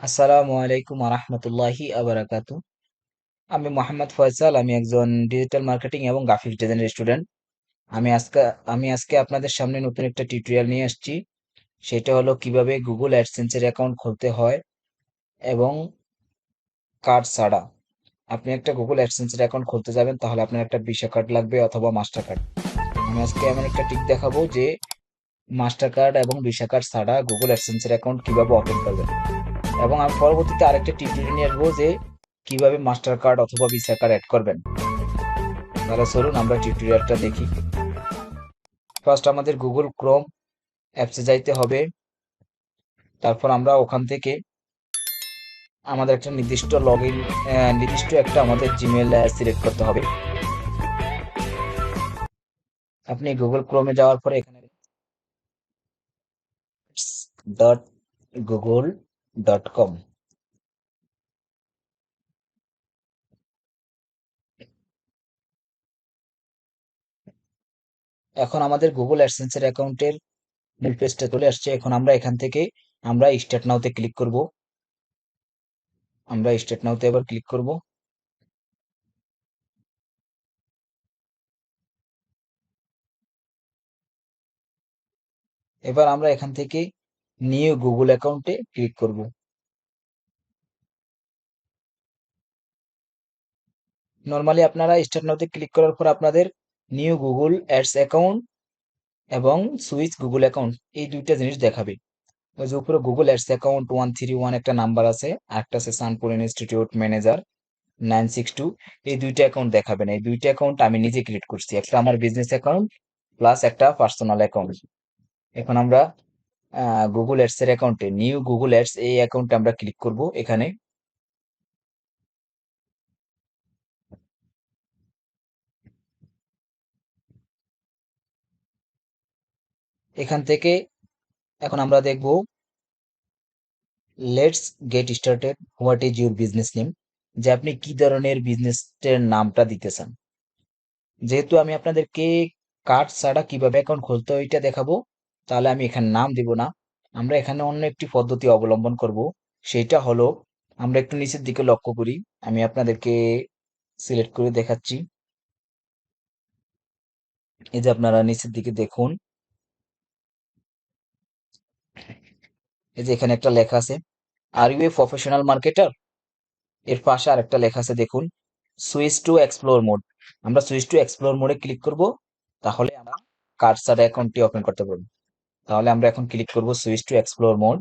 আসসালামু আলাইকুম রহমতুল্লাহি আবরাকাতু। আমি মোহাম্মদ ফয়সাল। আমি একজন ডিজিটাল মার্কেটিং এবং গ্রাফিক্স ডিজাইনের স্টুডেন্ট। আমি আজকে আমি আজকে আপনাদের সামনে নতুন একটা টিউটোরিয়াল নিয়ে আসছি। সেটা হলো কিভাবে গুগল অ্যাডসেন্সের অ্যাকাউন্ট খুলতে হয় এবং কার্ড ছাড়া। আপনি একটা গুগল অ্যাডসেন্সের অ্যাকাউন্ট খুলতে যাবেন, তাহলে আপনার একটা ভিসা কার্ড লাগবে অথবা মাস্টার কার্ড। আমি আজকে এমন একটা ট্রিক দেখাবো যে মাস্টার কার্ড এবং ভিসা কার্ড ছাড়া গুগল অ্যাডসেন্সের অ্যাকাউন্ট কিভাবে ওপেন করবেন। এবং আমি পরবর্তীতে আরেকটা টিউটোরিয়াল নিয়ে আসবো যে কিভাবে মাস্টার কার্ড অথবা ভিসা কার্ড অ্যাড করবেন। তাহলে চলুন আমরা টিউটোরিয়ালটা দেখি। ফার্স্ট আমাদের গুগল ক্রোম অ্যাপসে যাইতে হবে। তারপর আমরা ওখান থেকে আমাদের একটা নির্দিষ্ট লগ ইন, নির্দিষ্ট একটা আমাদের জিমেল সিলেক্ট করতে হবে। আপনি গুগল ক্রোমে যাওয়ার পরে এখানে .google.com, এখন আমাদের গুগল অ্যাডসেন্সের অ্যাকাউন্টের মূল পেজটা চলে আসছে। এখন আমরা এখান থেকে আমরা স্টার্ট নাওতে ক্লিক করব। আমরা স্টার্ট নাওতে এবার ক্লিক করব। এবার আমরা এখান থেকে নিউ গুগল অ্যাকাউন্টে ক্লিক করব। নরমালি আপনারা স্টার্ট নাওতে ক্লিক করার পর আপনাদের নিউ গুগল অ্যাডস অ্যাকাউন্ট এবং সুইচ গুগল অ্যাকাউন্ট এই দুইটা জিনিস দেখাবে। ওই যে উপরে গুগল অ্যাডস অ্যাকাউন্ট 131 একটা নাম্বার আছে, আরেকটা আছে সানপুর ইনস্টিটিউট ম্যানেজার 962। এই দুইটা অ্যাকাউন্ট দেখাবে না। এই দুইটা অ্যাকাউন্ট আমি নিজে ক্রিয়েট করছি, একটা আমার বিজনেস অ্যাকাউন্ট প্লাস একটা পার্সোনাল অ্যাকাউন্ট। এখন আমরা গুগল অ্যাডস এর অ্যাকাউন্টে নিউ গুগল অ্যাডস এই অ্যাকাউন্টে আমরা ক্লিক করব। এখানে এখান থেকে এখন আমরা দেখব let's get started, what is your business name, যে আপনি কি ধরনের বিজনেসের নামটা দিতে চান। যেহেতু আমি আপনাদেরকে কার্ড ছাড়া কিভাবে অ্যাকাউন্ট খুলতে হয় এটা দেখাবো, তাহলে আমি এখানে নাম দিব না। আমরা এখানে অন্য একটি পদ্ধতি অবলম্বন করব। সেটা হলো, আমরা একটু নিচের দিকে লক্ষ্য করি। আমি আপনাদেরকে সিলেক্ট করে দেখাচ্ছি। এই যে আপনারা নিচের দিকে দেখুন, এই যে এখানে একটা লেখা আছে, are U a professional marketer. এর পাশে আরেকটা লেখা আছে দেখুন, সুইচ টু এক্সপ্লোর মোড। আমরা সুইচ টু এক্সপ্লোর মোডে ক্লিক করব, তাহলে আমরা কার্ড ছাড়া অ্যাকাউন্টটি ওপেন করতে পারবো। তাহলে আমরা এখন ক্লিক করব সুইচ টু এক্সপ্লোর মোড।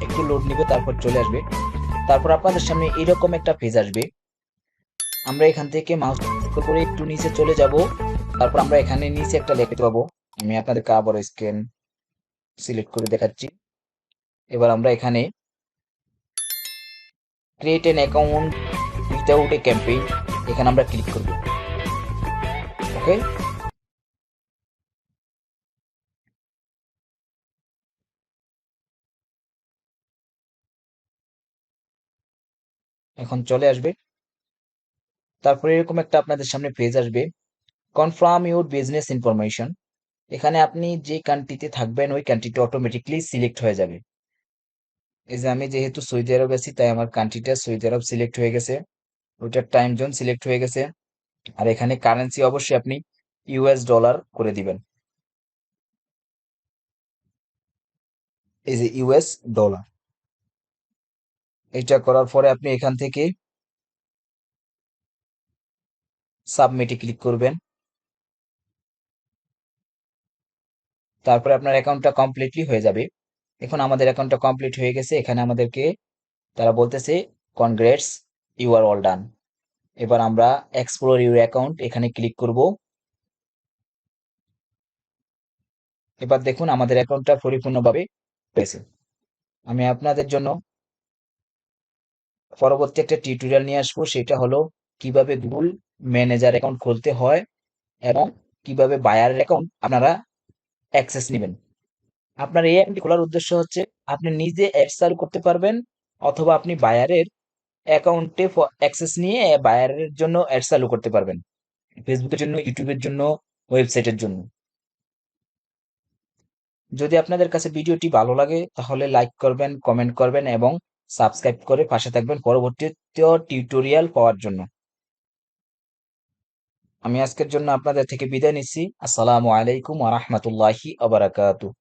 একটু লোড নিবে, তারপর চলে আসবে। তারপর আপনাদের সামনে এরকম একটা পেজ আসবে। আমরা এখান থেকে মাউস করে একটু নিচে চলে যাব। তারপর আমরা এখানে নিচে একটা লেখা পাবো। আমি আপনাদেরকে আবার স্ক্যান সিলেক্ট করে দেখাচ্ছি। এবার আমরা এখানে ক্রিয়েট এন অ্যাকাউন্ট উইথাউট এ ক্যাম্পেইন, এখানে আমরা ক্লিক করব। ওকে, এখন চলে আসবে। তারপরে এরকম একটা আপনাদের সামনে পেজ আসবে, কনফার্ম ইউর বিজনেস ইনফরমেশন। এখানে আপনি যে কান্ট্রিতে থাকবেন ওই কান্ট্রিটা অটোমেটিকলি সিলেক্ট হয়ে যাবে। এই যে আমি যেহেতু সৌদি আরব আছি, তাই আমার কান্ট্রিটা সৌদি আরব সিলেক্ট হয়ে গেছে, ওইটার টাইম জোন সিলেক্ট হয়ে গেছে। আর এখানে কারেন্সি অবশ্যই আপনি ইউএস ডলার করে দিবেন। এই যে ইউএস ডলার, এটা করার পরে আপনি এখান থেকে সাবমিটে ক্লিক করবেন। তারপরে আপনার অ্যাকাউন্টটা কমপ্লিটলি হয়ে যাবে। এখন আমাদের অ্যাকাউন্টটা কমপ্লিট হয়ে গেছে। এখানে আমাদেরকে তারা বলতেছে congrats, you are all done. এবার আমরা এক্সপ্লোর ইউর অ্যাকাউন্ট এখানে ক্লিক করব। এবার দেখুন আমাদের অ্যাকাউন্টটা পরিপূর্ণভাবে পেয়েছে। আমি আপনাদের জন্য পরবর্তী একটা টিউটোরিয়াল নিয়ে আসবো, সেটা হলো কিভাবে গুগল ম্যানেজার অ্যাকাউন্ট খুলতে হয় এবং কিভাবে বায়ার অ্যাকাউন্ট আপনারা অ্যাক্সেস নেবেন। আপনার এই অ্যাকাউন্টটি খোলার উদ্দেশ্য হচ্ছে আপনি নিজে অ্যাড চালু করতে পারবেন, অথবা আপনি বায়ারের অ্যাকাউন্টে অ্যাক্সেস নিয়ে বায়ারের জন্য অ্যাড চালু করতে পারবেন, ফেসবুকের জন্য, ইউটিউবের জন্য, ওয়েবসাইটের জন্য। যদি আপনাদের কাছে ভিডিওটি ভালো লাগে তাহলে লাইক করবেন, কমেন্ট করবেন এবং সাবস্ক্রাইব করে পাশে থাকবেন পরবর্তী টিউটোরিয়াল পাওয়ার জন্য। আমি আজকের জন্য আপনাদের থেকে বিদায় নিচ্ছি। আসসালামু আলাইকুম ওয়া রাহমাতুল্লাহি ওয়া বারাকাতুহু।